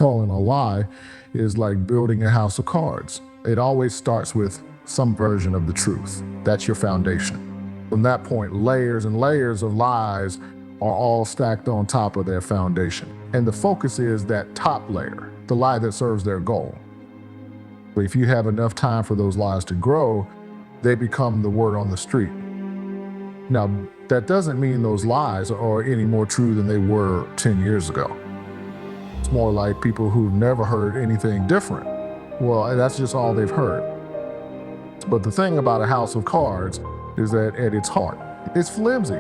Telling a lie is like building a house of cards. It always starts with some version of the truth. That's your foundation. From that point, layers and layers of lies are all stacked on top of their foundation. And the focus is that top layer, the lie that serves their goal. But if you have enough time for those lies to grow, they become the word on the street. Now, that doesn't mean those lies are any more true than they were 10 years ago. It's more like people who've never heard anything different. Well, that's just all they've heard. But the thing about a house of cards is that at its heart, it's flimsy.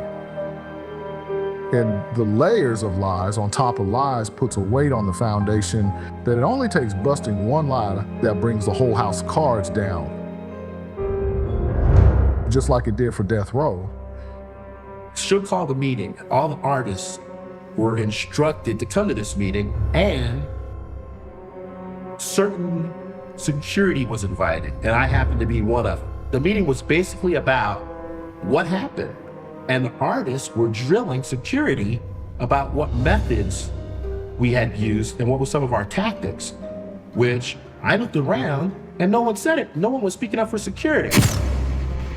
And the layers of lies on top of lies puts a weight on the foundation that it only takes busting one lie that brings the whole house of cards down. Just like it did for Death Row. Should call the meeting. All the artists were instructed to come to this meeting, and certain security was invited, and I happened to be one of them. The meeting was basically about what happened, and the artists were drilling security about what methods we had used and what were some of our tactics, which I looked around and no one said it. No one was speaking up for security.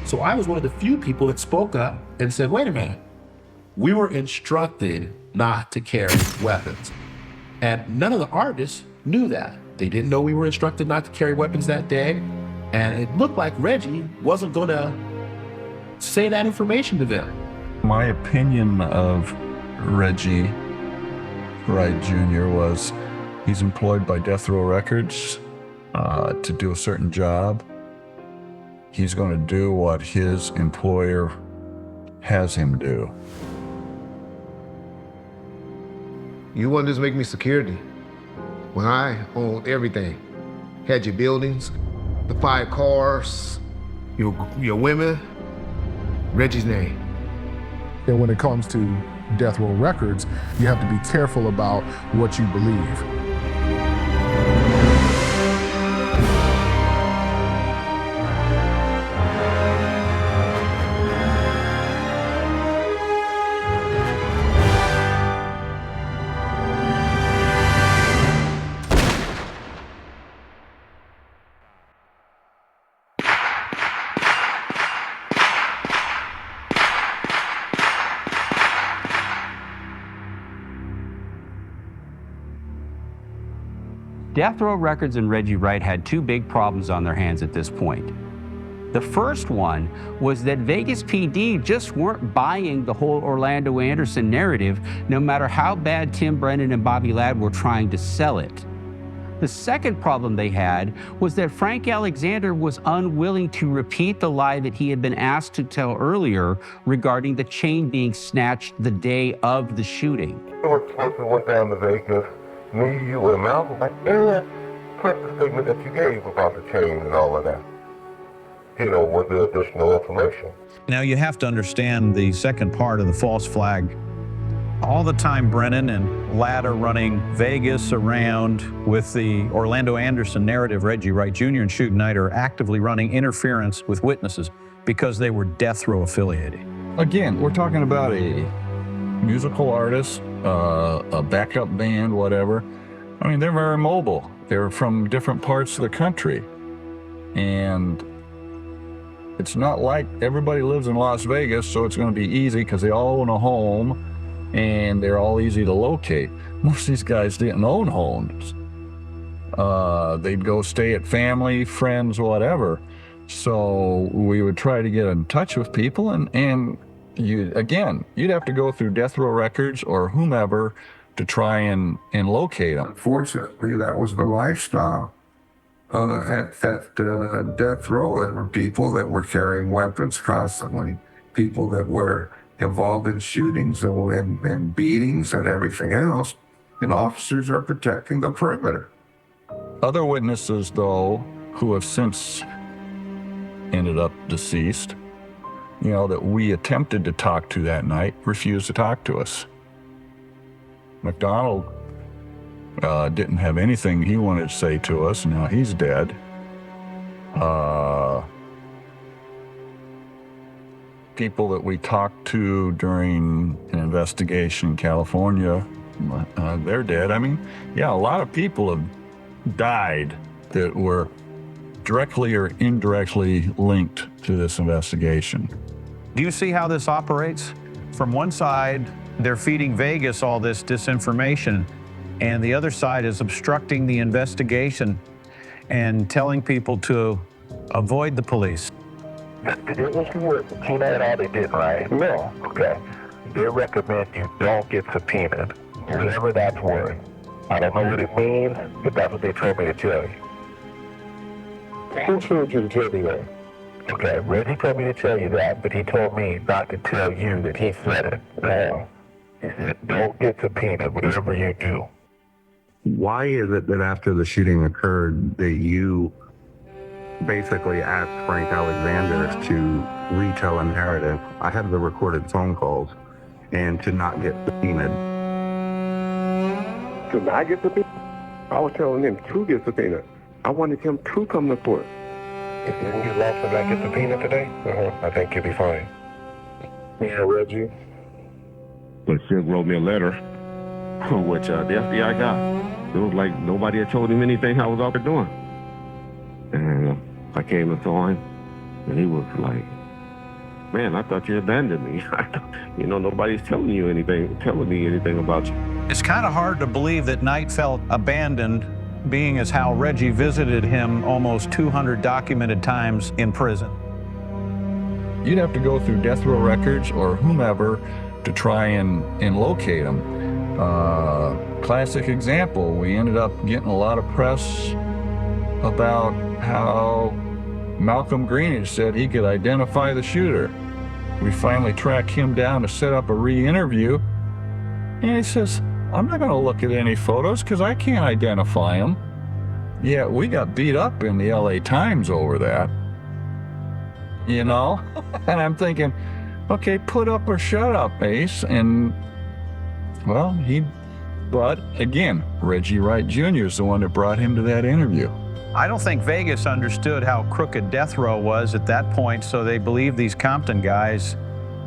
So I was one of the few people that spoke up and said, wait a minute, we were instructed not to carry weapons. And none of the artists knew that. They didn't know we were instructed not to carry weapons that day. And it looked like Reggie wasn't gonna say that information to them. My opinion of Reggie Wright Jr. was he's employed by Death Row Records to do a certain job. He's going to do what his employer has him do. You wouldn't just make me security when I owned everything. Had your buildings, the 5 cars, your women, Reggie's name. And when it comes to Death Row Records, you have to be careful about what you believe. Death Row Records and Reggie Wright had 2 big problems on their hands at this point. The first one was that Vegas PD just weren't buying the whole Orlando Anderson narrative, no matter how bad Tim Brennan and Bobby Ladd were trying to sell it. The second problem they had was that Frank Alexander was unwilling to repeat the lie that he had been asked to tell earlier regarding the chain being snatched the day of the shooting. Went down to Vegas. Me, you, and Malcolm, and put the statement that you gave about the chain and all of that, with the additional information. Now you have to understand the second part of the false flag. All the time Brennan and Ladd are running Vegas around with the Orlando Anderson narrative. Reggie Wright Jr. and Suge Knight are actively running interference with witnesses because they were Death Row affiliated. Again, we're talking about a musical artist, a backup band, whatever. I mean, they're very mobile. They're from different parts of the country. And it's not like everybody lives in Las Vegas, so it's going to be easy because they all own a home and they're all easy to locate. Most of these guys didn't own homes. They'd go stay at family, friends, whatever. So we would try to get in touch with people, and you'd have to go through Death Row Records or whomever to try and locate them. Unfortunately, that was the lifestyle at Death Row. There were people that were carrying weapons constantly, people that were involved in shootings and beatings and everything else, and officers are protecting the perimeter. Other witnesses, though, who have since ended up deceased, that we attempted to talk to that night, refused to talk to us. McDonald didn't have anything he wanted to say to us. Now he's dead. People that we talked to during an investigation in California they're dead. I mean, yeah, a lot of people have died that were directly or indirectly linked to this investigation. Do you see how this operates? From one side, they're feeding Vegas all this disinformation, and the other side is obstructing the investigation and telling people to avoid the police. The issue with subpoena and all they did, right? No. Okay. They recommend you don't get subpoenaed, whatever that's worth. I don't know what it means, but that's what they told me to tell you. Who told you to tell me that? Okay, Reggie told me to tell you that, but he told me not to tell you that he said it. Now, he said, don't get subpoenaed, whatever you do. Why is it that after the shooting occurred that you basically asked Frank Alexander to retell a narrative? I have the recorded phone calls, and to not get subpoenaed. To not get subpoenaed? I was telling him to get subpoenaed. I wanted him to come to court. If you lost and not get subpoenaed today, I think you'll be fine. Yeah, Reggie. But Sid wrote me a letter, which the FBI got. It was like nobody had told him anything I was out there doing. And I came and saw him, and he was like, man, I thought you abandoned me. Nobody's telling me anything about you. It's kind of hard to believe that Knight felt abandoned, being as how Reggie visited him almost 200 documented times in prison. You'd have to go through death row records or whomever to try and locate him. Classic example, we ended up getting a lot of press about how Malcolm Greenidge said he could identify the shooter. We finally tracked him down to set up a re-interview, and he says, I'm not gonna look at any photos because I can't identify him. Yeah, we got beat up in the LA Times over that. And I'm thinking, okay, put up or shut up, Ace. And well, but again, Reggie Wright Jr. is the one that brought him to that interview. I don't think Vegas understood how crooked death row was at that point, so they believed these Compton guys.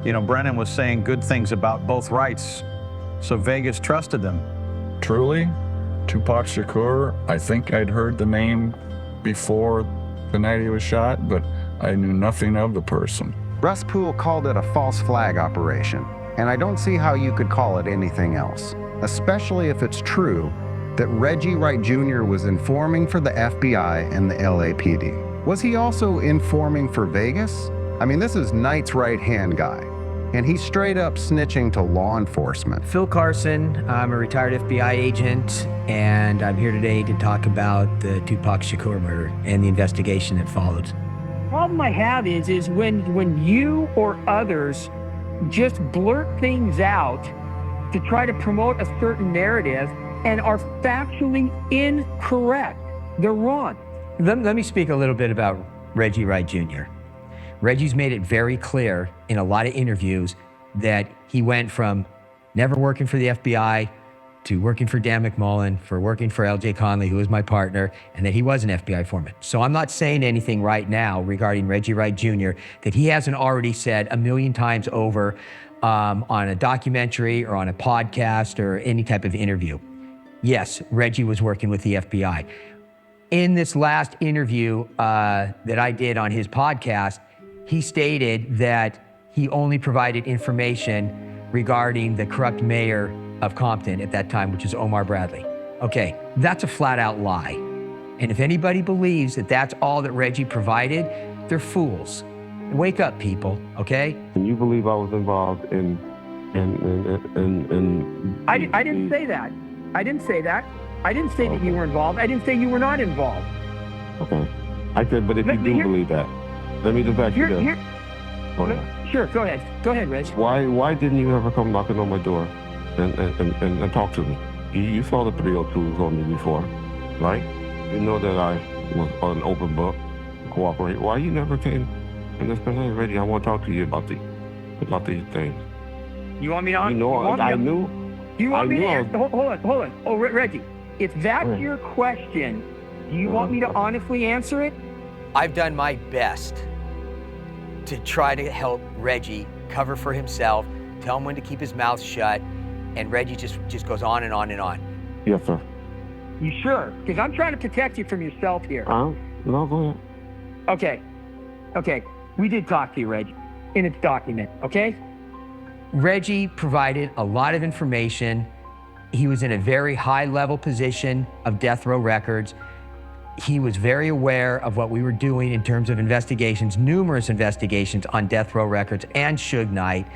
Brennan was saying good things about both Wrights, so Vegas trusted them. Truly, Tupac Shakur, I think I'd heard the name before the night he was shot, but I knew nothing of the person. Russ Poole called it a false flag operation, and I don't see how you could call it anything else, especially if it's true that Reggie Wright Jr. was informing for the FBI and the LAPD. Was he also informing for Vegas? I mean, this is Knight's right-hand guy, and he's straight up snitching to law enforcement. Phil Carson, I'm a retired FBI agent, and I'm here today to talk about the Tupac Shakur murder and the investigation that followed. The problem I have is when you or others just blurt things out to try to promote a certain narrative and are factually incorrect. They're wrong. Let me speak a little bit about Reggie Wright Jr. Reggie's made it very clear in a lot of interviews that he went from never working for the FBI to working for Dan McMullen, for working for L.J. Conley, who was my partner, and that he was an FBI foreman. So I'm not saying anything right now regarding Reggie Wright Jr. that he hasn't already said a million times over on a documentary or on a podcast or any type of interview. Yes, Reggie was working with the FBI. In this last interview that I did on his podcast, he stated that he only provided information regarding the corrupt mayor of Compton at that time, which is Omar Bradley. Okay, that's a flat out lie. And if anybody believes that that's all that Reggie provided, they're fools. Wake up, people, okay? And you believe I was involved in I didn't say that. I didn't say that. I didn't say that you were involved. I didn't say you were not involved. Okay. I said, but if you do believe that, let me just ask you this. Sure, go ahead. Go ahead, Reg. Why didn't you ever come knocking on my door and talk to me? You saw the 302s on me before, right? You know that I was an open book, cooperate. Why you never came and just said, hey, Reggie, I want to talk to you about these things. You want me to? I knew. You want me to answer? Hold on. Oh, Reggie, if that's your question, do you want me to honestly answer it? I've done my best to try to help Reggie cover for himself, tell him when to keep his mouth shut, And Reggie just goes on and on and on. Yes, sir. You sure? Because I'm trying to protect you from yourself here. No, go ahead. Okay. We did talk to you, Reggie, in its document, okay? Reggie provided a lot of information. He was in a very high-level position of death row records. He was very aware of what we were doing in terms of investigations, numerous investigations on death row records and Suge Knight.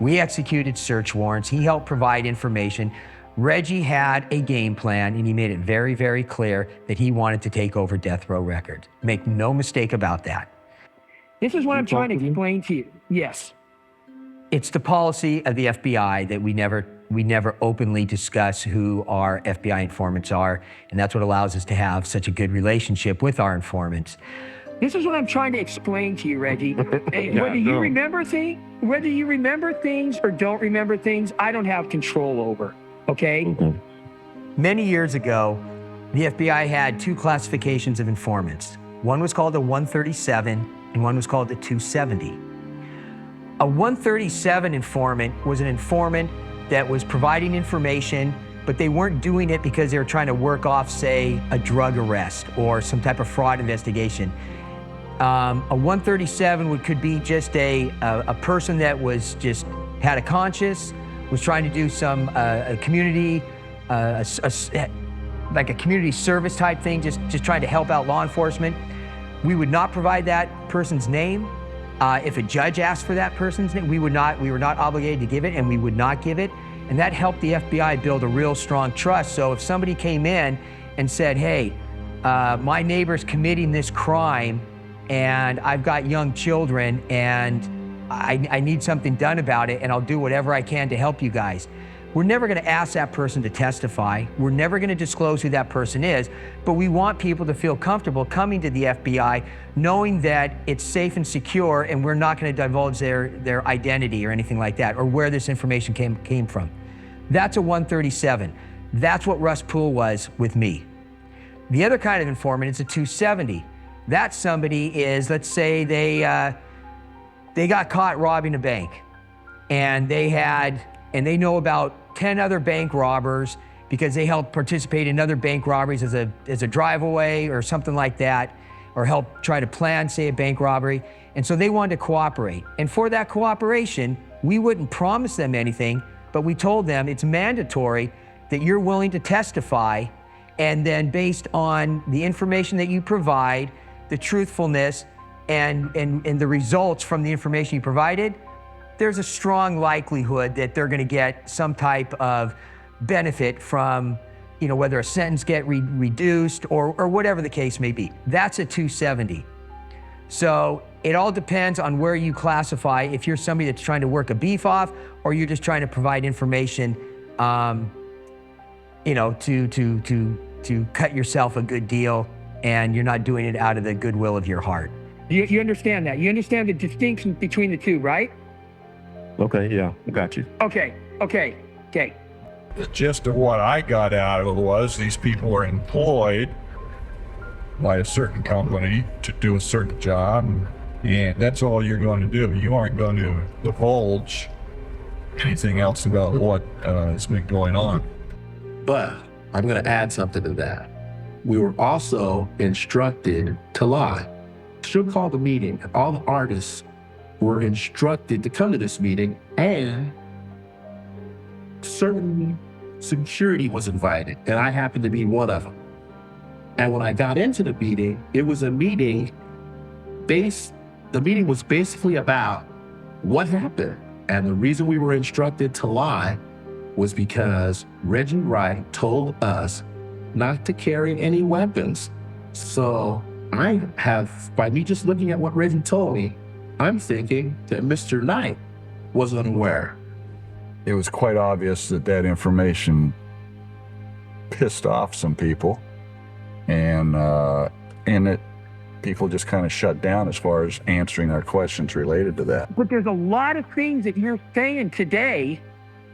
We executed search warrants. He helped provide information. Reggie had a game plan, and he made it very, very clear that he wanted to take over death row records. Make no mistake about that. This is what I'm trying to explain to you. Yes. It's the policy of the FBI that we never openly discuss who our FBI informants are, and that's what allows us to have such a good relationship with our informants. This is what I'm trying to explain to you, Reggie. Whether you remember things or don't remember things, I don't have control over, okay? Many years ago, the FBI had two classifications of informants. One was called a 137 and one was called a 270. A 137 informant was an informant that was providing information, but they weren't doing it because they were trying to work off, say, a drug arrest or some type of fraud investigation. A 137 could be just a person that was just had a conscience, was trying to do some community, like a community service type thing, just trying to help out law enforcement. We would not provide that person's name. If a judge asked for that person's name, we were not obligated to give it, and we would not give it. And that helped the FBI build a real strong trust. So if somebody came in and said, hey, my neighbor's committing this crime, and I've got young children, and I need something done about it, and I'll do whatever I can to help you guys. We're never going to ask that person to testify. We're never going to disclose who that person is, but we want people to feel comfortable coming to the FBI knowing that it's safe and secure, and we're not going to divulge their identity or anything like that, or where this information came from. That's a 137. That's what Russ Poole was with me. The other kind of informant is a 270. That somebody is, let's say they got caught robbing a bank, and they know about 10 other bank robbers because they helped participate in other bank robberies as a drive-away or something like that, or help try to plan, say, a bank robbery. And so they wanted to cooperate. And for that cooperation, we wouldn't promise them anything, but we told them it's mandatory that you're willing to testify, and then based on the information that you provide, the truthfulness, and the results from the information you provided, there's a strong likelihood that they're going to get some type of benefit from, whether a sentence get reduced or whatever the case may be. That's a 270. So it all depends on where you classify, if you're somebody that's trying to work a beef off, or you're just trying to provide information, to cut yourself a good deal, and you're not doing it out of the goodwill of your heart. You understand that? You understand the distinction between the two, right? Okay, yeah, got you. Okay. The gist of what I got out of it was these people are employed by a certain company to do a certain job, and that's all you're going to do. You aren't going to divulge anything else about what has been going on. But I'm going to add something to that. We were also instructed to lie. Should call the meeting. All the artists were instructed to come to this meeting, and certain security was invited, and I happened to be one of them. And when I got into the meeting, it was a meeting the meeting was basically about what happened. And the reason we were instructed to lie was because Reggie Wright told us not to carry any weapons. So by me just looking at what Reggie told me, I'm thinking that Mr. Knight was unaware. It was quite obvious that information pissed off some people, and people just kind of shut down as far as answering our questions related to that. But there's a lot of things that you're saying today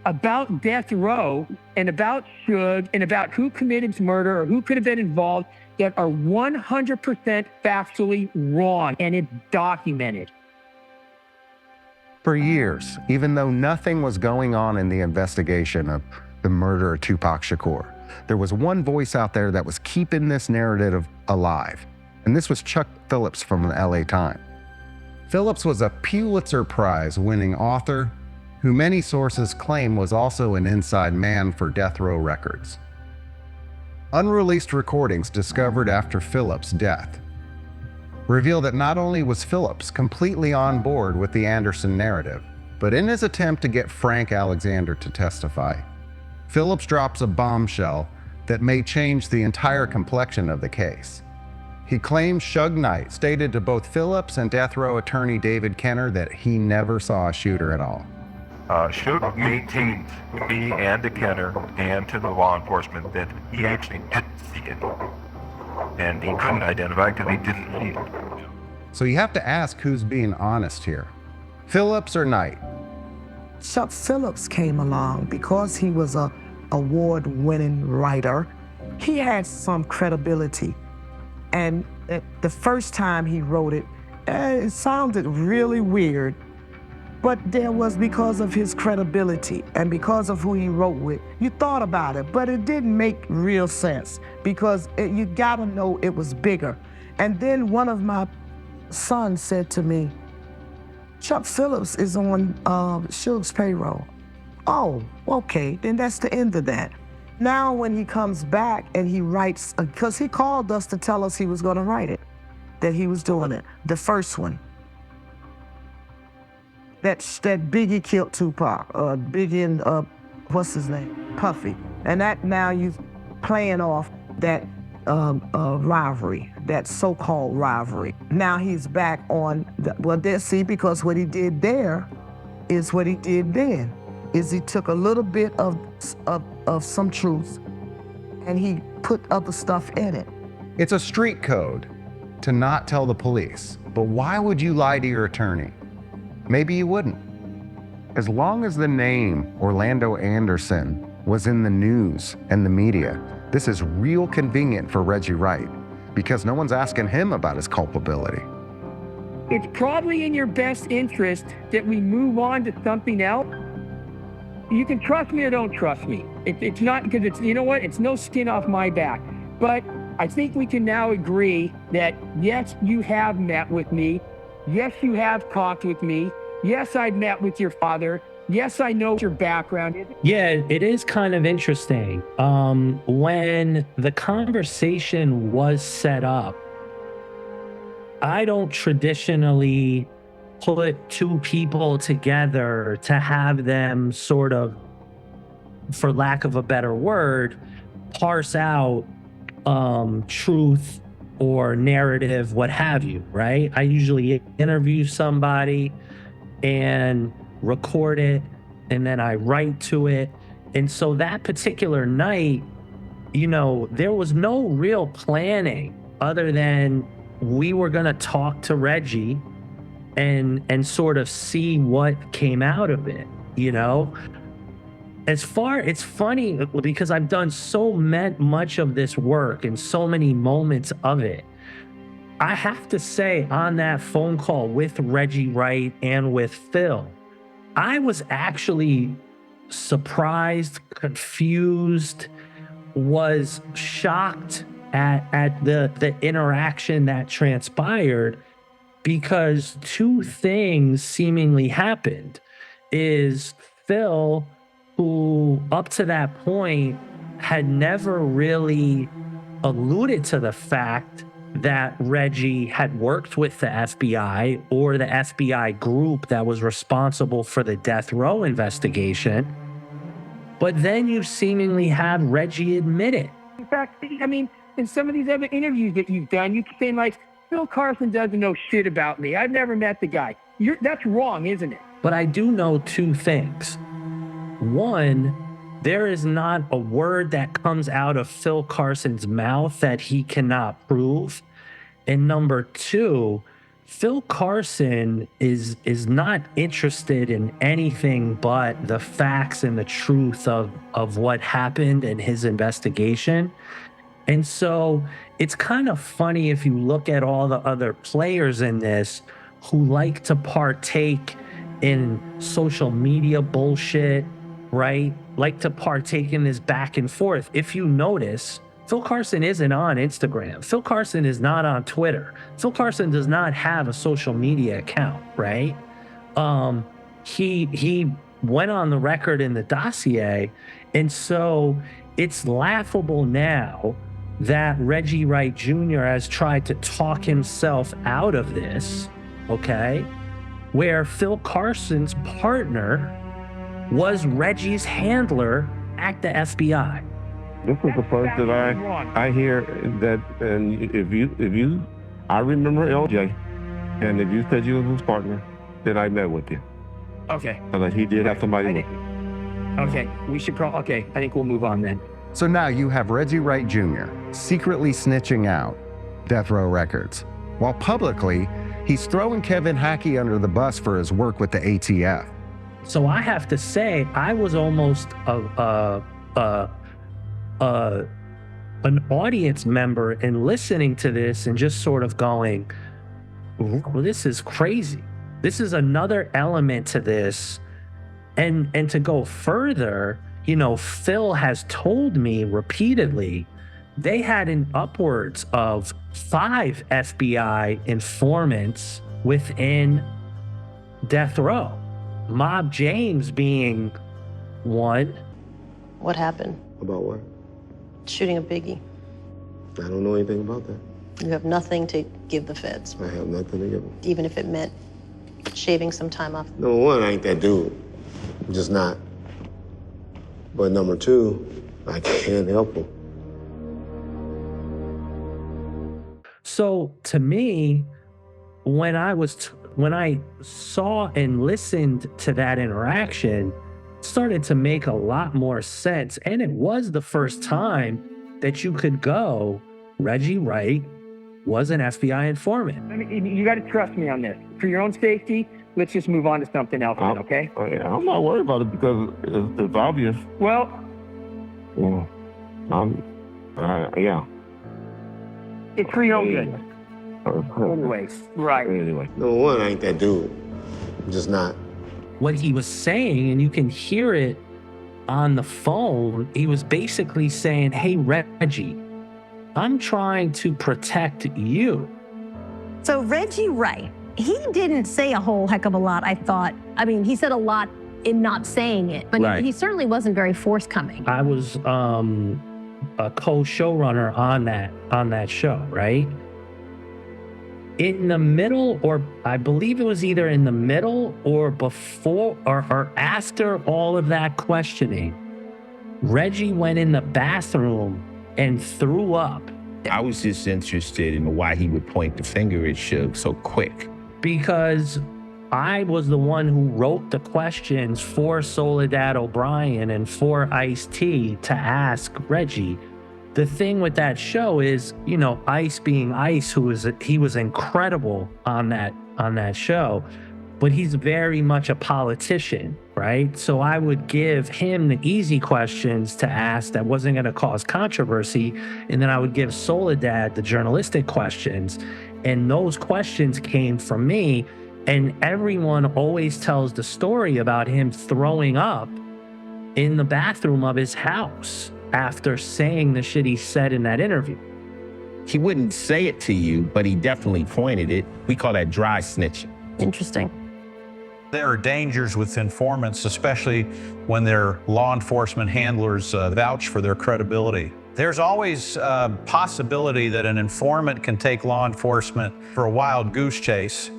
about death row and about Suge and about who committed murder or who could have been involved that are 100% factually wrong, and it's documented. For years, even though nothing was going on in the investigation of the murder of Tupac Shakur, there was one voice out there that was keeping this narrative alive. And this was Chuck Phillips from the LA Times. Phillips was a Pulitzer Prize-winning author who many sources claim was also an inside man for Death Row Records. Unreleased recordings discovered after Phillips' death reveal that not only was Phillips completely on board with the Anderson narrative, but in his attempt to get Frank Alexander to testify, Phillips drops a bombshell that may change the entire complexion of the case. He claims Suge Knight stated to both Phillips and death row attorney David Kenner that he never saw a shooter at all. Suge maintained to me and to Kenner and to the law enforcement that he actually didn't see it. And he couldn't identify because he didn't see it. So you have to ask who's being honest here, Phillips or Knight? Chuck Phillips came along because he was a award-winning writer. He had some credibility. And the first time he wrote it, it sounded really weird, but there was because of his credibility and because of who he wrote with. You thought about it, but it didn't make real sense because you gotta know it was bigger. And then one of my sons said to me, Chuck Phillips is on Suge's payroll. Oh, okay, then that's the end of that. Now when he comes back and he writes, because he called us to tell us he was gonna write it, that he was doing it, the first one. That Biggie killed Tupac, Biggie and what's his name, Puffy. And that now you playing off that rivalry, that so-called rivalry. Now he's back on, because what he did there is what he did then, is he took a little bit of some truth and he put other stuff in it. It's a street code to not tell the police, but why would you lie to your attorney? Maybe you wouldn't. As long as the name Orlando Anderson was in the news and the media, this is real convenient for Reggie Wright because no one's asking him about his culpability. It's probably in your best interest that we move on to something else. You can trust me or don't trust me. It's not because it's, you know what, it's no skin off my back. But I think we can now agree that yes, you have met with me. Yes, you have talked with me. Yes, I've met with your father. Yes, I know your background. Yeah, it is kind of interesting. When the conversation was set up, I don't traditionally put two people together to have them sort of, for lack of a better word, parse out truth or narrative, what have you, right? I usually interview somebody and record it, and then I write to it. And so that particular night, you know, there was no real planning other than we were gonna talk to Reggie and sort of see what came out of it, you know? It's funny because I've done so much of this work and so many moments of it. I have to say, on that phone call with Reggie Wright and with Phil, I was actually surprised, confused, was shocked at the interaction that transpired, because two things seemingly happened. Is Phil, who up to that point had never really alluded to the fact that Reggie had worked with the FBI or the FBI group that was responsible for the death row investigation. But then you seemingly have Reggie admit it. In fact, I mean, in some of these other interviews that you've done, you keep saying like, Phil Carson doesn't know shit about me. I've never met the guy. That's wrong, isn't it? But I do know two things. One, there is not a word that comes out of Phil Carson's mouth that he cannot prove. And number two, Phil Carson is not interested in anything but the facts and the truth of what happened in his investigation. And so it's kind of funny if you look at all the other players in this who like to partake in social media bullshit, right? Like to partake in this back and forth. If you notice, Phil Carson isn't on Instagram. Phil Carson is not on Twitter. Phil Carson does not have a social media account, right? He went on the record in the dossier, and so it's laughable now that Reggie Wright Jr. has tried to talk himself out of this, okay? Where Phil Carson's partner was Reggie's handler at the FBI. This is the first that I hear that, and I remember LJ, and if you said you was his partner, then I met with you. Okay. Because he did have somebody with him. Okay, we should probably, okay, I think we'll move on then. So now you have Reggie Wright Jr. secretly snitching out Death Row Records, while publicly he's throwing Kevin Hackey under the bus for his work with the ATF. So I have to say, I was almost an audience member in listening to this and just sort of going, well, this is crazy. This is another element to this. And to go further, you know, Phil has told me repeatedly they had an upwards of 5 FBI informants within Death Row. Mob James being one. What happened? About what? Shooting a biggie. I don't know anything about that. You have nothing to give the feds, I have nothing to give them. even if it meant shaving some time off. Number one, I ain't that dude. I'm just not. But number two, I can't help him. So to me, when I saw and listened to that interaction, it started to make a lot more sense. And it was the first time that you could go, Reggie Wright was an FBI informant. I mean, you got to trust me on this. For your own safety, let's just move on to something else, then, okay? I'm not worried about it because it's obvious. Well, Yeah. Yeah. it's for your own good. Anyways, right. Anyway. Number one, I ain't that dude. I'm just not. What he was saying, and you can hear it on the phone, he was basically saying, hey, Reggie, I'm trying to protect you. So Reggie Wright, he didn't say a whole heck of a lot, I thought. I mean, he said a lot in not saying it, but Right. he certainly wasn't very forthcoming. I was a co-showrunner on that show, right? In the middle, or I believe it was either in the middle or before or after all of that questioning, Reggie went in the bathroom and threw up. I was just interested in why he would point the finger at Suge so quick. Because I was the one who wrote the questions for Soledad O'Brien and for Ice-T to ask Reggie. The thing with that show is, you know, Ice being Ice, he was incredible on that show, but he's very much a politician, right? So I would give him the easy questions to ask that wasn't going to cause controversy, and then I would give Soledad the journalistic questions, and those questions came from me. And everyone always tells the story about him throwing up in the bathroom of his house after saying the shit he said in that interview. He wouldn't say it to you, but he definitely pointed it. We call that dry snitching. Interesting. There are dangers with informants, especially when their law enforcement handlers vouch for their credibility. There's always a possibility that an informant can take law enforcement for a wild goose chase.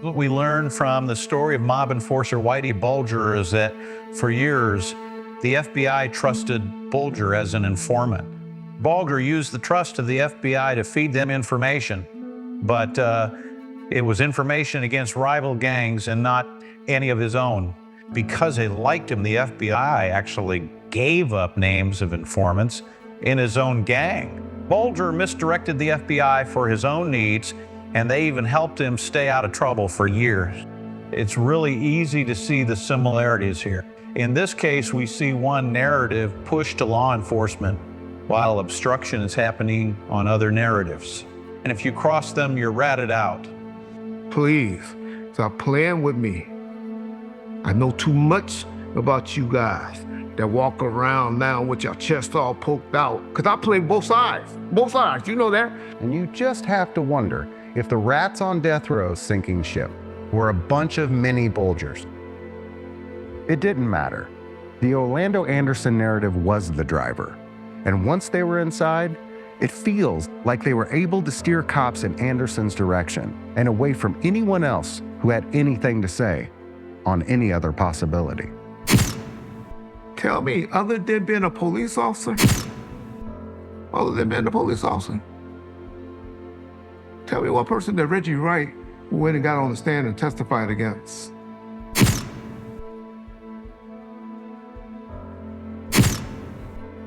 What we learned from the story of mob enforcer Whitey Bulger is that for years, the FBI trusted Bulger as an informant. Bulger used the trust of the FBI to feed them information, but it was information against rival gangs and not any of his own. Because they liked him, the FBI actually gave up names of informants in his own gang. Bulger misdirected the FBI for his own needs, and they even helped him stay out of trouble for years. It's really easy to see the similarities here. In this case, we see one narrative pushed to law enforcement while obstruction is happening on other narratives. And if you cross them, you're ratted out. Please, stop playing with me. I know too much about you guys that walk around now with your chest all poked out. Cause I play both sides, you know that? And you just have to wonder if the rats on death row's sinking ship were a bunch of mini Bulgers. It didn't matter. The Orlando Anderson narrative was the driver. And once they were inside, it feels like they were able to steer cops in Anderson's direction and away from anyone else who had anything to say on any other possibility. Tell me, other than being a police officer, tell me one person that Reggie Wright went and got on the stand and testified against.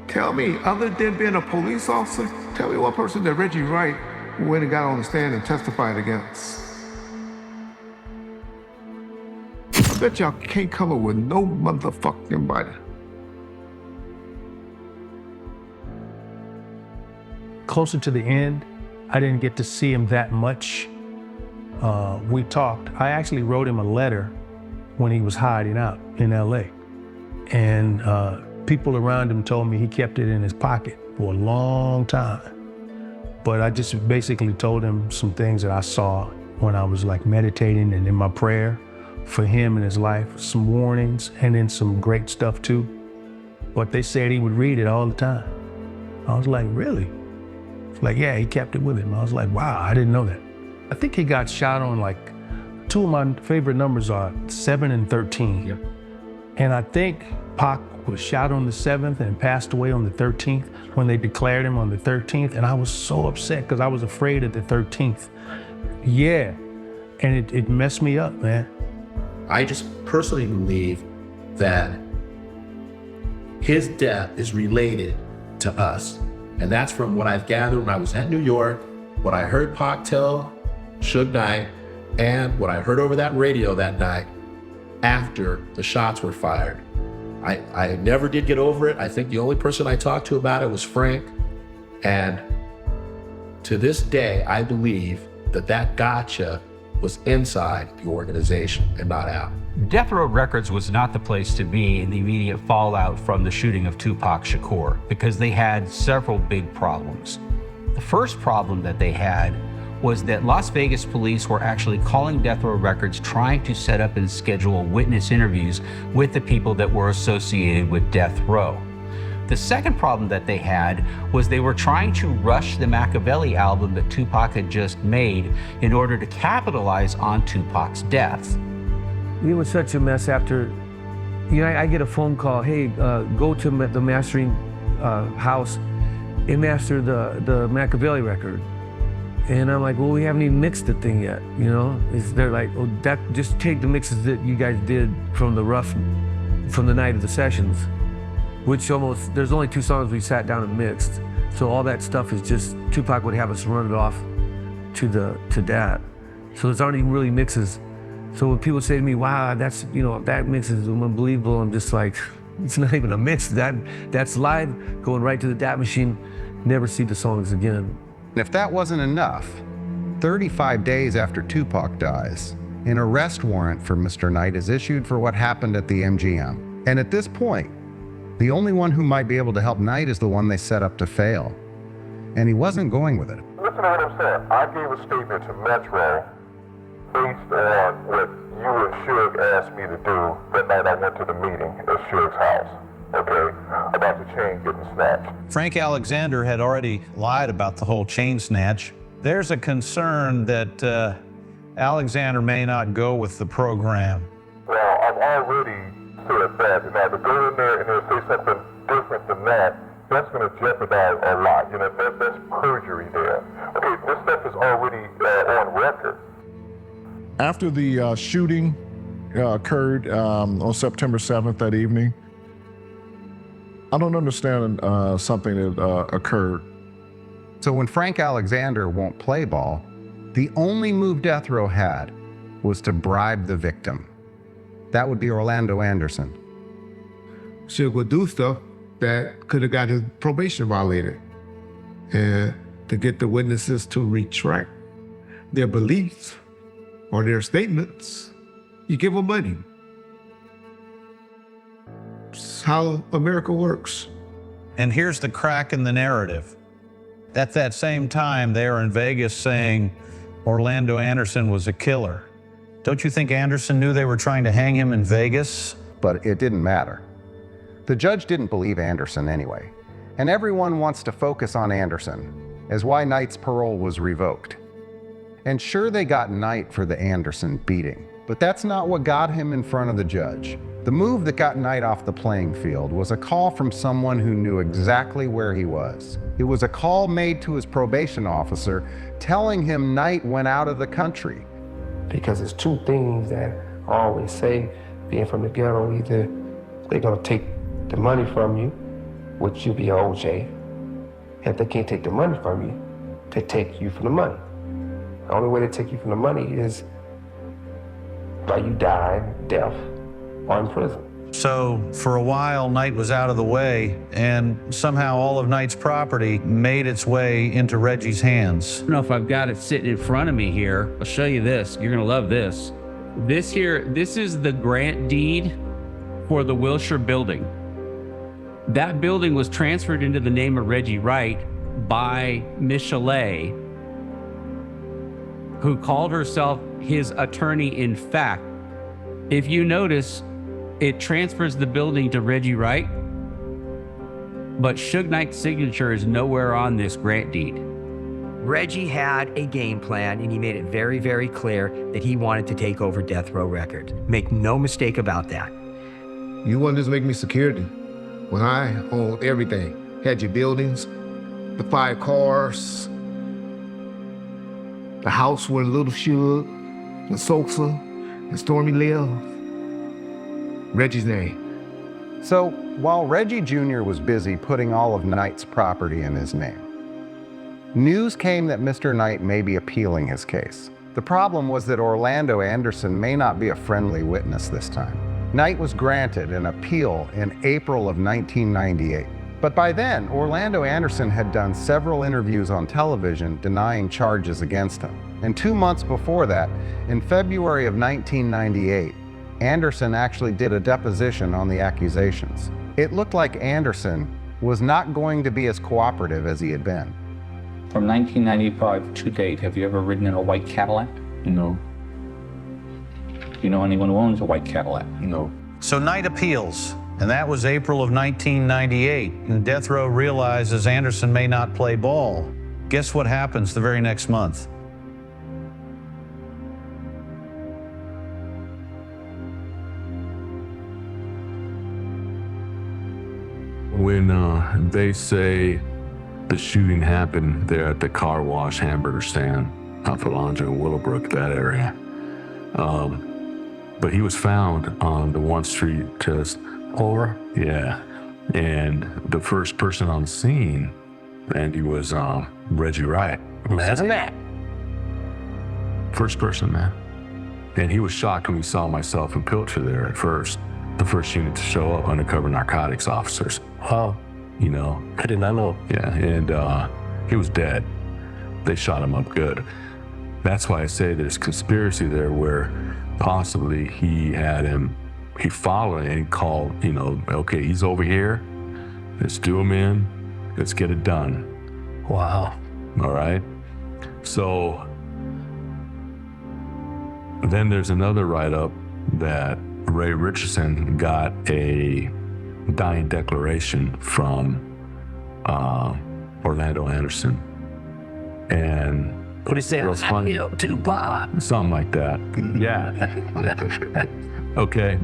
Tell me, other than being a police officer, tell me one person that Reggie Wright went and got on the stand and testified against. I bet y'all can't come up with no motherfucking body. Closer to the end, I didn't get to see him that much. We talked. I actually wrote him a letter when he was hiding out in LA. And people around him told me he kept it in his pocket for a long time. But I just basically told him some things that I saw when I was like meditating and in my prayer for him and his life, some warnings and then some great stuff too. But they said he would read it all the time. I was like, really? Like, yeah, he kept it with him. I was like, wow, I didn't know that. I think he got shot on like, two of my favorite numbers are 7 and 13. Yep. And I think Pac was shot on the 7th and passed away on the 13th when they declared him on the 13th. And I was so upset because I was afraid of the 13th. Yeah, and it messed me up, man. I just personally believe that his death is related to us. And that's from what I've gathered when I was at New York, what I heard Pac tell Suge Knight, and what I heard over that radio that night after the shots were fired. I never did get over it. I think the only person I talked to about it was Frank. And to this day, I believe that gotcha was inside the organization and not out. Death Row Records was not the place to be in the immediate fallout from the shooting of Tupac Shakur because they had several big problems. The first problem that they had was that Las Vegas police were actually calling Death Row Records trying to set up and schedule witness interviews with the people that were associated with Death Row. The second problem that they had was they were trying to rush the Machiavelli album that Tupac had just made in order to capitalize on Tupac's death. It was such a mess after, I get a phone call, hey, go to the mastering house and master the Machiavelli record. And I'm like, well, we haven't even mixed the thing yet, They're like, oh, just take the mixes that you guys did from the night of the sessions, which there's only 2 songs we sat down and mixed. So all that stuff is just, Tupac would have us run it off to that. So there's aren't even really mixes. So when people say to me, wow, that mix is unbelievable, I'm just like, it's not even a mix. That's live, going right to the DAT machine, never see the songs again. And if that wasn't enough, 35 days after Tupac dies, an arrest warrant for Mr. Knight is issued for what happened at the MGM. And at this point, the only one who might be able to help Knight is the one they set up to fail. And he wasn't going with it. Listen to what I'm saying. I gave a statement to Metro based on what you and Suge asked me to do that night I went to the meeting at Suge's house, okay, about the chain getting snatched. Frank Alexander had already lied about the whole chain snatch. There's a concern that Alexander may not go with the program. Now, I've already said that. Now, to go in there and say something different than that, that's going to jeopardize a lot. That's perjury there. Okay, this stuff is already on record. After the shooting occurred on September 7th that evening, I don't understand something that occurred. So when Frank Alexander won't play ball, the only move Death Row had was to bribe the victim. That would be Orlando Anderson. Suge would do stuff that could have got his probation violated. And to get the witnesses to retract their beliefs or their statements, you give them money. how America works. And here's the crack in the narrative. At that same time, they are in Vegas saying Orlando Anderson was a killer. Don't you think Anderson knew they were trying to hang him in Vegas? But it didn't matter. The judge didn't believe Anderson anyway, and everyone wants to focus on Anderson, as why Knight's parole was revoked. And sure, they got Knight for the Anderson beating, but that's not what got him in front of the judge. The move that got Knight off the playing field was a call from someone who knew exactly where he was. It was a call made to his probation officer telling him Knight went out of the country. Because there's two things that I always say, being from the ghetto, either they're gonna take the money from you, which you'll be OJ. If they can't take the money from you, they take you from the money. The only way they take you from the money is by you dying, death, or in prison. So for a while, Knight was out of the way, and somehow all of Knight's property made its way into Reggie's hands. I don't know if I've got it sitting in front of me here. I'll show you this. You're gonna love this. This is the grant deed for the Wilshire building. That building was transferred into the name of Reggie Wright by Miss Chalet, who called herself his attorney in fact. If you notice, it transfers the building to Reggie Wright, but Suge Knight's signature is nowhere on this grant deed. Reggie had a game plan, and he made it very, very clear that he wanted to take over Death Row Records. Make no mistake about that. You wanted to make me security when I owned everything. Had your buildings, the 5 cars, the house where Little Suge, the Sosa, and Stormy lived. Reggie's name. So while Reggie Jr. was busy putting all of Knight's property in his name, news came that Mr. Knight may be appealing his case. The problem was that Orlando Anderson may not be a friendly witness this time. Knight was granted an appeal in April of 1998. But by then, Orlando Anderson had done several interviews on television denying charges against him. And 2 months before that, in February of 1998, Anderson actually did a deposition on the accusations. It looked like Anderson was not going to be as cooperative as he had been. From 1995 to date, have you ever ridden in a white Cadillac? No. Do you know anyone who owns a white Cadillac? No. So Knight appeals, and that was April of 1998. And Death Row realizes Anderson may not play ball. Guess what happens the very next month? When they say the shooting happened there at the car wash hamburger stand off Alonzo and Willowbrook, that area. But he was found on the 1st Street just over. Yeah. And the first person on the scene, Andy, was Reggie Wright. Imagine that. First person, man. And he was shocked when he saw myself and Pilcher there at first. The first unit to show up, undercover narcotics officers. Wow. You know. I did not know. Yeah, and he was dead. They shot him up good. That's why I say there's conspiracy there where possibly he followed and he called, you know, okay, he's over here. Let's do him in. Let's get it done. Wow. All right. So then there's another write-up that Ray Richardson got a dying declaration from Orlando Anderson. And what he said? I killed Tupac. Something like that. Yeah. Okay.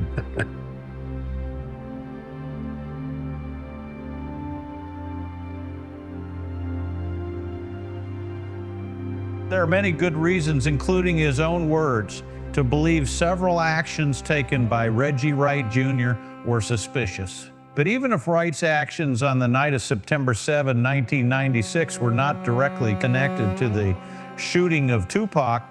There are many good reasons, including his own words, to believe several actions taken by Reggie Wright Jr. were suspicious. But even if Wright's actions on the night of September 7, 1996 were not directly connected to the shooting of Tupac,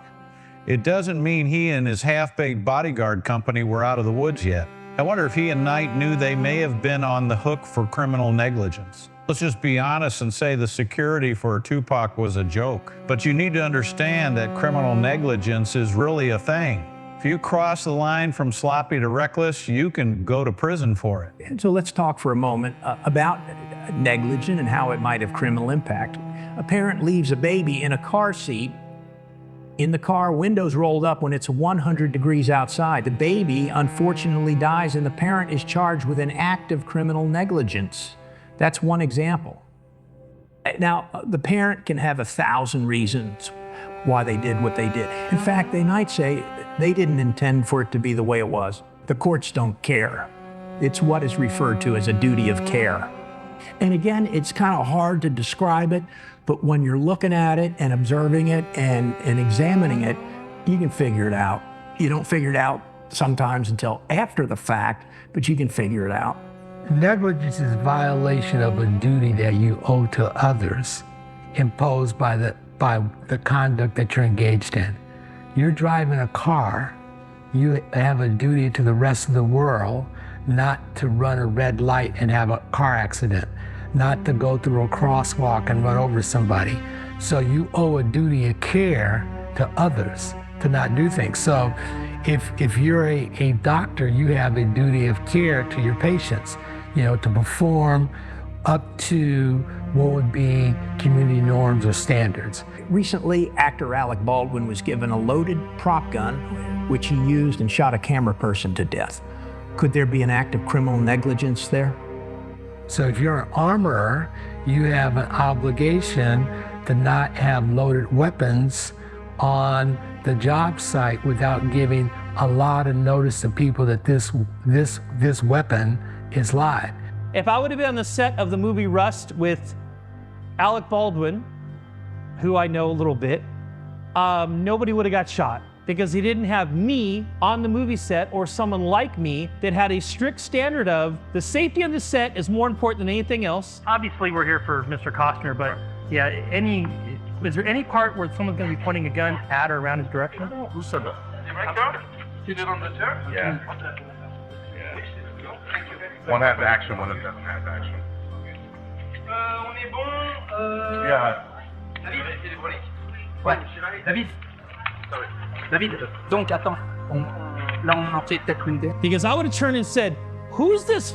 it doesn't mean he and his half-baked bodyguard company were out of the woods yet. I wonder if he and Knight knew they may have been on the hook for criminal negligence. Let's just be honest and say the security for Tupac was a joke. But you need to understand that criminal negligence is really a thing. If you cross the line from sloppy to reckless, you can go to prison for it. And so let's talk for a moment about negligence and how it might have criminal impact. A parent leaves a baby in a car seat, in the car, windows rolled up when it's 100 degrees outside. The baby unfortunately dies and the parent is charged with an act of criminal negligence. That's one example. Now, the parent can have 1,000 reasons why they did what they did. In fact, they might say they didn't intend for it to be the way it was. The courts don't care. It's what is referred to as a duty of care. And again, it's kind of hard to describe it, but when you're looking at it and observing it and examining it, you can figure it out. You don't figure it out sometimes until after the fact, but you can figure it out. Negligence is violation of a duty that you owe to others, imposed by the conduct that you're engaged in. You're driving a car, you have a duty to the rest of the world not to run a red light and have a car accident, not to go through a crosswalk and run over somebody. So you owe a duty of care to others to not do things. So if you're a doctor, you have a duty of care to your patients, to perform up to what would be community norms or standards. Recently, actor Alec Baldwin was given a loaded prop gun, which he used and shot a camera person to death. Could there be an act of criminal negligence there? So if you're an armorer, you have an obligation to not have loaded weapons on the job site without giving a lot of notice to people that this weapon is live. If I would have been on the set of the movie Rust with Alec Baldwin, who I know a little bit, nobody would have got shot because he didn't have me on the movie set or someone like me that had a strict standard of the safety on the set is more important than anything else. Obviously, we're here for Mr. Costner, but yeah, is there any part where someone's going to be pointing a gun at or around his direction? Who said that? You did on the chair? Yeah. One has action, one doesn't have action. Yeah. Ouais. David, donc attends, là on en fait peut-être une idée. Because I would have turned and said, who's this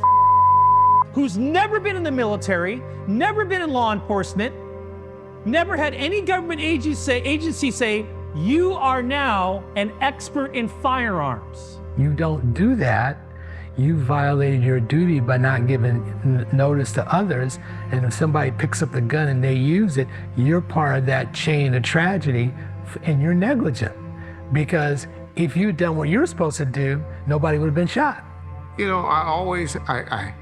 who's never been in the military, never been in law enforcement, never had any government agency say, you are now an expert in firearms. You don't do that. You violated your duty by not giving notice to others. And if somebody picks up the gun and they use it, you're part of that chain of tragedy and you're negligent. Because if you'd done what you're supposed to do, nobody would have been shot. I've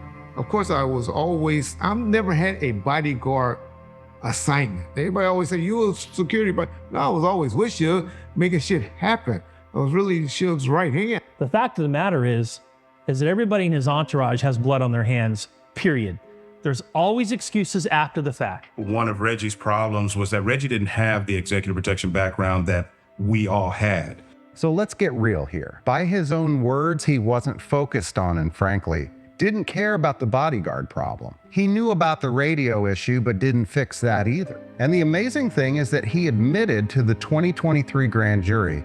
never had a bodyguard assignment. Everybody always say, you were security, but no, I was always with you, making shit happen. I was really Shug's right hand. The fact of the matter is that everybody in his entourage has blood on their hands, period. There's always excuses after the fact. One of Reggie's problems was that Reggie didn't have the executive protection background that we all had. So let's get real here. By his own words, he wasn't focused on and frankly, didn't care about the bodyguard problem. He knew about the radio issue, but didn't fix that either. And the amazing thing is that he admitted to the 2023 grand jury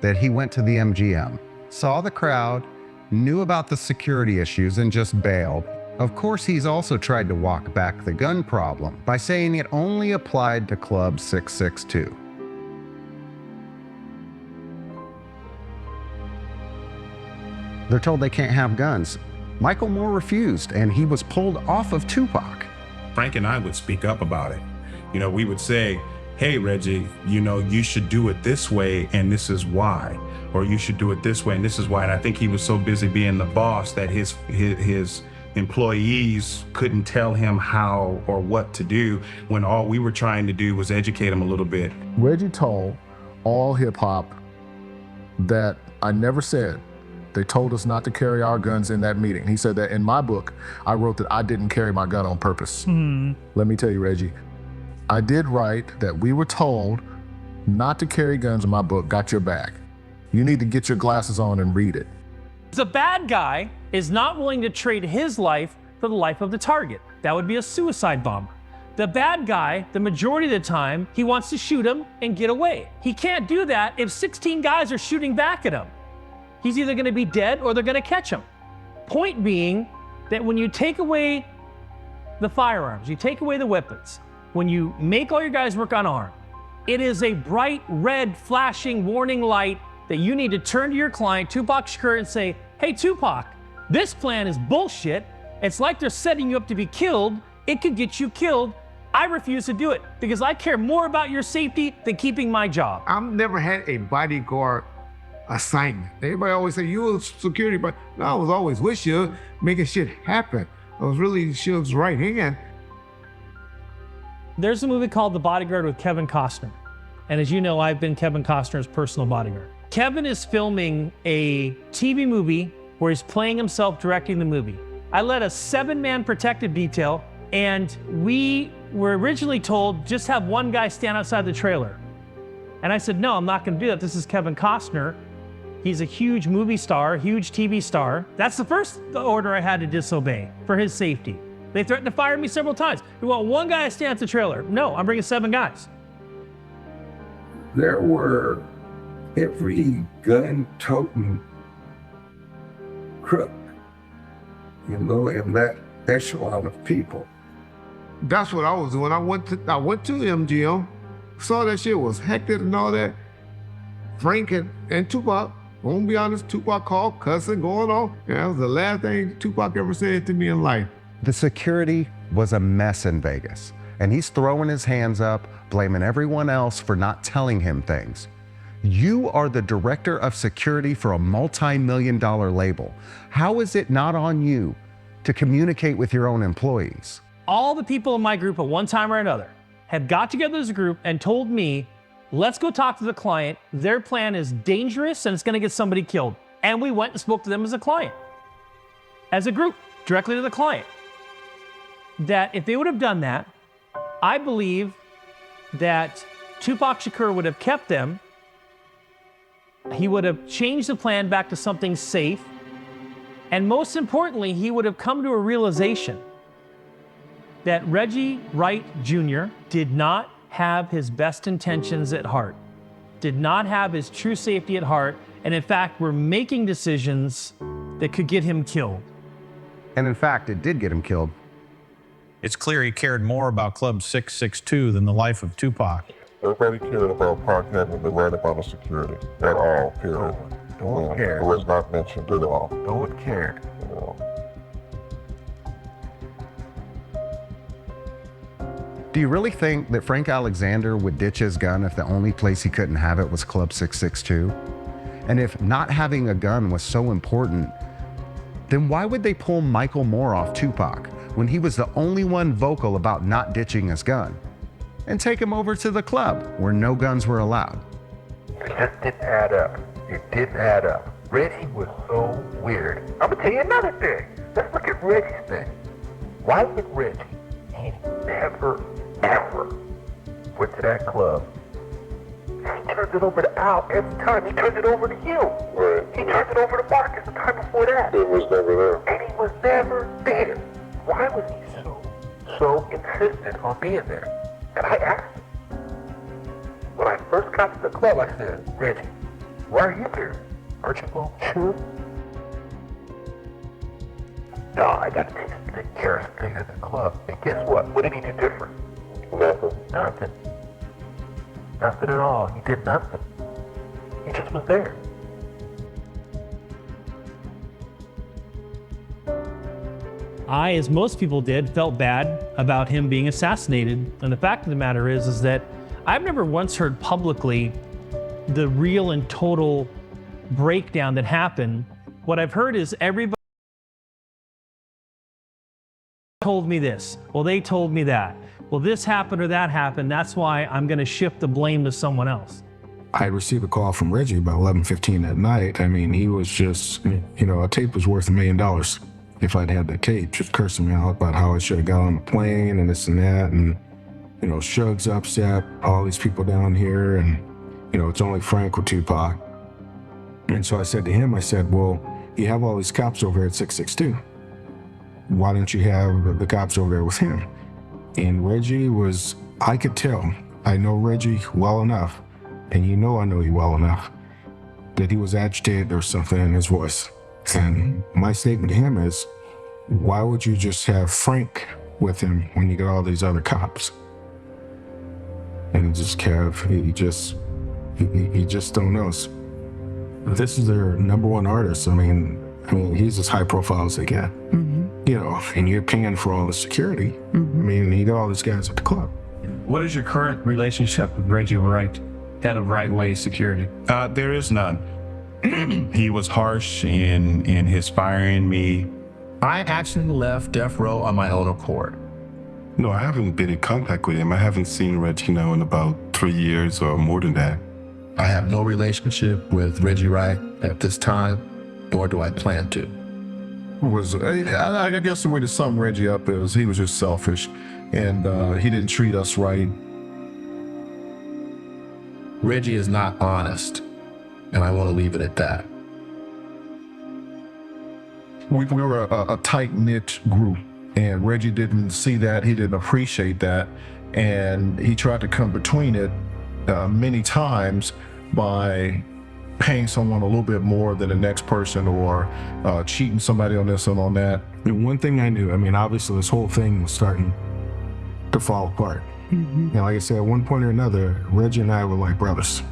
that he went to the MGM, saw the crowd, knew about the security issues and just bailed. Of course, he's also tried to walk back the gun problem by saying it only applied to Club 662. They're told they can't have guns. Michael Moore refused, and he was pulled off of Tupac. Frank and I would speak up about it. We would say, hey, Reggie, you should do it this way, and this is why. Or you should do it this way, and this is why. And I think he was so busy being the boss that his employees couldn't tell him how or what to do when all we were trying to do was educate him a little bit. Reggie told all hip hop that I never said. They told us not to carry our guns in that meeting. He said that in my book, I wrote that I didn't carry my gun on purpose. Let me tell you, Reggie, I did write that we were told not to carry guns in my book, Got Your Back. You need to get your glasses on and read it. The bad guy is not willing to trade his life for the life of the target. That would be a suicide bomber. The bad guy, the majority of the time, he wants to shoot him and get away. He can't do that if 16 guys are shooting back at him. he's either going to be dead or they're going to catch him. Point being that when you take away the firearms, you take away the weapons, when you make all your guys work unarmed, it is a bright red flashing warning light that you need to turn to your client, Tupac Shakur, and say, hey, Tupac, this plan is bullshit. It's like they're setting you up to be killed. It could get you killed. I refuse to do it because I care more about your safety than keeping my job. I've never had a bodyguard assignment. Everybody always say, you a security, but no, I was always with Suge, making shit happen. I was really Suge's right hand. There's a movie called The Bodyguard with Kevin Costner. And as you know, I've been Kevin Costner's personal bodyguard. Kevin is filming a TV movie where he's playing himself directing the movie. I led a 7-man protective detail, and we were originally told just have one guy stand outside the trailer. And I said, no, I'm not gonna do that. This is Kevin Costner. He's a huge movie star, huge TV star. That's the first order I had to disobey for his safety. They threatened to fire me several times. We want one guy to stand at the trailer. No, I'm bringing 7 guys. There were every gun-toting crook, you know, in that echelon of people. That's what I was doing. I went to MGM, saw that shit was hectic and all that. Frank and Tupac, I'm gonna be honest, Tupac called, cussing, going on. And that was the last thing Tupac ever said to me in life. The security was a mess in Vegas, and he's throwing his hands up, blaming everyone else for not telling him things. You are the director of security for a multi-million-dollar label. How is it not on you to communicate with your own employees? All the people in my group at one time or another have got together as a group and told me, let's go talk to the client. Their plan is dangerous and it's gonna get somebody killed. And we went and spoke to them as a client, as a group, directly to the client. That if they would have done that, I believe that Tupac Shakur would have kept them. He would have changed the plan back to something safe. And most importantly, he would have come to a realization that Reggie Wright Jr. did not have his best intentions at heart, did not have his true safety at heart, and in fact, were making decisions that could get him killed. And in fact, it did get him killed. It's clear he cared more about Club 662 than the life of Tupac. Nobody cared about Pac having the right amount of security at all, period. No one cared. It was not mentioned at all. No one cared. Do you really think that Frank Alexander would ditch his gun if the only place he couldn't have it was Club 662? And if not having a gun was so important, then why would they pull Michael Moore off Tupac when he was the only one vocal about not ditching his gun, and take him over to the club where no guns were allowed? It just didn't add up. It didn't add up. Reggie was so weird. I'm gonna tell you another thing. Let's look at Reggie's thing. Why would Reggie, he never, ever went to that club? He turned it over to Al every time. He turned it over to you. Right. He turned it over to Marcus the time before that. It was never there. And he was never there. Why was he so insistent on being there? And I asked him. When I first got to the club, I said, Reggie, why are you here? Aren't you going to shoot? No, I got to take care of things at the club. And guess what? What did he do different? Nothing. Nothing. Nothing at all. He did nothing. He just was there. I, as most people did, felt bad about him being assassinated. And the fact of the matter is that I've never once heard publicly the real and total breakdown that happened. What I've heard is everybody told me this. Well, they told me that. Well, this happened or that happened. That's why I'm going to shift the blame to someone else. I received a call from Reggie about 11:15 at night. I mean, he was just, you know, a tape was worth $1 million. If I'd had the tape, just cursing me out about how I should have got on the plane and this and that, and, you know, Shug's upset, all these people down here, and, you know, it's only Frank with Tupac. And so I said to him, I said, well, you have all these cops over here at 662. Why don't you have the cops over there with him? And Reggie was, I could tell, I know Reggie well enough, and you know I know you well enough, that he was agitated or something in his voice. And my statement to him is, why would you just have Frank with him when you got all these other cops? And he just don't know. This is their #1 artist. I mean, he's as high profile as they get. You know, and you're paying for all the security. I mean, you got all these guys at the club. What is your current relationship with Reggie Wright, head of Right Way Security? There is none. He was harsh in his firing me. I actually left Death Row on my own accord. No, I haven't been in contact with him. I haven't seen Reggie now in about 3 years or more than that. I have no relationship with Reggie Wright at this time, nor do I plan to. I guess the way to sum Reggie up is he was just selfish, and he didn't treat us right. Reggie is not honest, and I want to leave it at that. We were a tight-knit group, and Reggie didn't see that, he didn't appreciate that, and he tried to come between it many times by paying someone a little bit more than the next person, or cheating somebody on this and on that. And one thing I knew, I mean, obviously this whole thing was starting to fall apart. And like I said, at one point or another, Reggie and I were like brothers.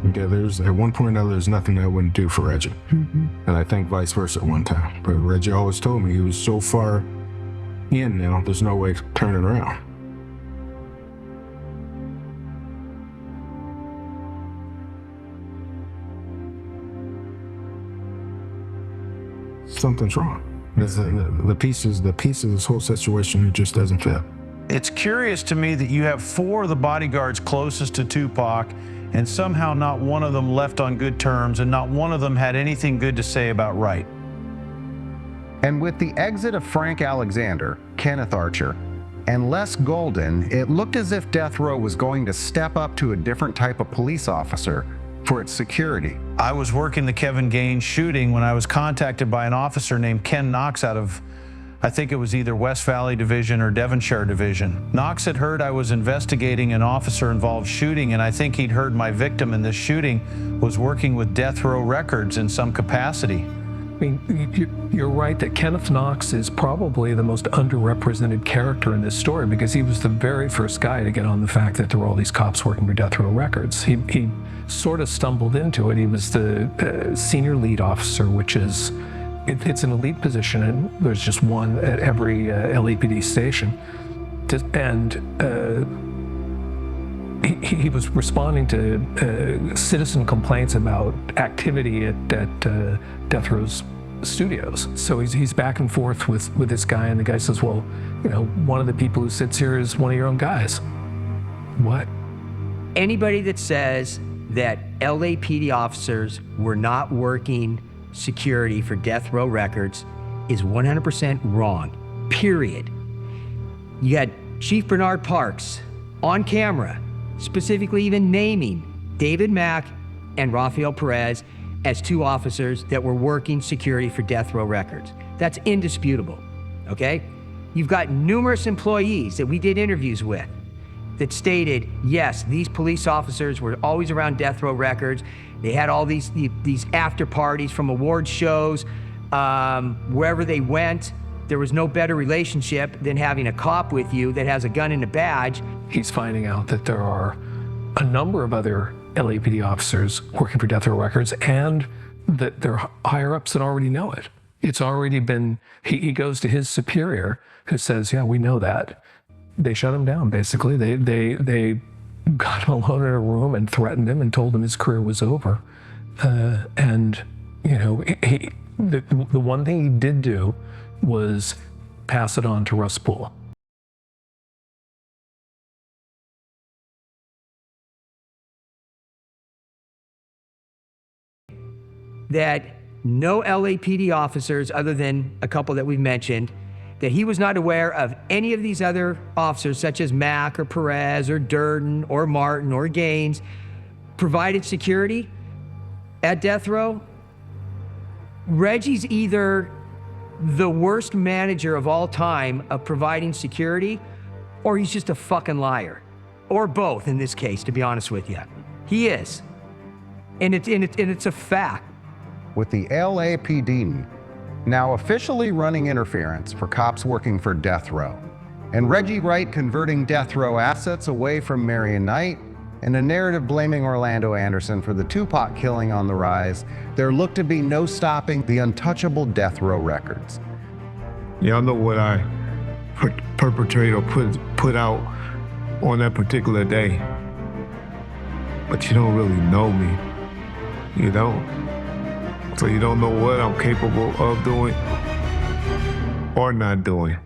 Okay, at one point or another, there's nothing I wouldn't do for Reggie. And I think vice versa at one time. But Reggie always told me he was so far in now, there's no way turning around. Something's wrong. The pieces of this whole situation, it just doesn't fit. It's curious to me that you have 4 of the bodyguards closest to Tupac, and somehow not one of them left on good terms, and not one of them had anything good to say about Wright. And with the exit of Frank Alexander, Kenneth Archer, and Les Golden, it looked as if Death Row was going to step up to a different type of police officer for its security. I was working the Kevin Gaines shooting when I was contacted by an officer named Ken Knox out of, I think it was either West Valley Division or Devonshire Division. Knox had heard I was investigating an officer-involved shooting, and I think he'd heard my victim in this shooting was working with Death Row Records in some capacity. I mean, you're right that Kenneth Knox is probably the most underrepresented character in this story, because he was the very first guy to get on the fact that there were all these cops working for Death Row Records. He sort of stumbled into it. He was the senior lead officer, which is, it's an elite position, and there's just one at every LAPD station. And he was responding to citizen complaints about activity at Death Row's studios. So he's back and forth with this guy, and the guy says, well, you know, one of the people who sits here is one of your own guys. What? Anybody that says that LAPD officers were not working security for Death Row Records is 100% wrong, period. You had Chief Bernard Parks on camera, specifically even naming David Mack and Rafael Perez as 2 officers that were working security for Death Row Records. That's indisputable, okay? You've got numerous employees that we did interviews with that stated, yes, these police officers were always around Death Row Records. They had all these after parties from award shows. Wherever they went, there was no better relationship than having a cop with you that has a gun and a badge. He's finding out that there are a number of other LAPD officers working for Death Row Records, and that there are higher-ups that already know it. It's already been, he goes to his superior who says, yeah, we know that. They shut him down, basically. They got him alone in a room and threatened him and told him his career was over. And, you know, the one thing he did do was pass it on to Russ Poole. That no LAPD officers, other than a couple that we've mentioned, that he was not aware of any of these other officers, such as Mack or Perez or Durden or Martin or Gaines, provided security at Death Row. Reggie's either the worst manager of all time of providing security, or he's just a fucking liar. Or both in this case, to be honest with you. He is. And it's a fact. With the LAPD now officially running interference for cops working for death row, and Reggie Wright converting death row assets away from Marion Knight, and a narrative blaming Orlando Anderson for the Tupac killing on the rise, there looked to be no stopping the untouchable death row records. Y'all know what I perpetrate or put out on that particular day, but you don't really know me. You don't. So you don't know what I'm capable of doing or not doing.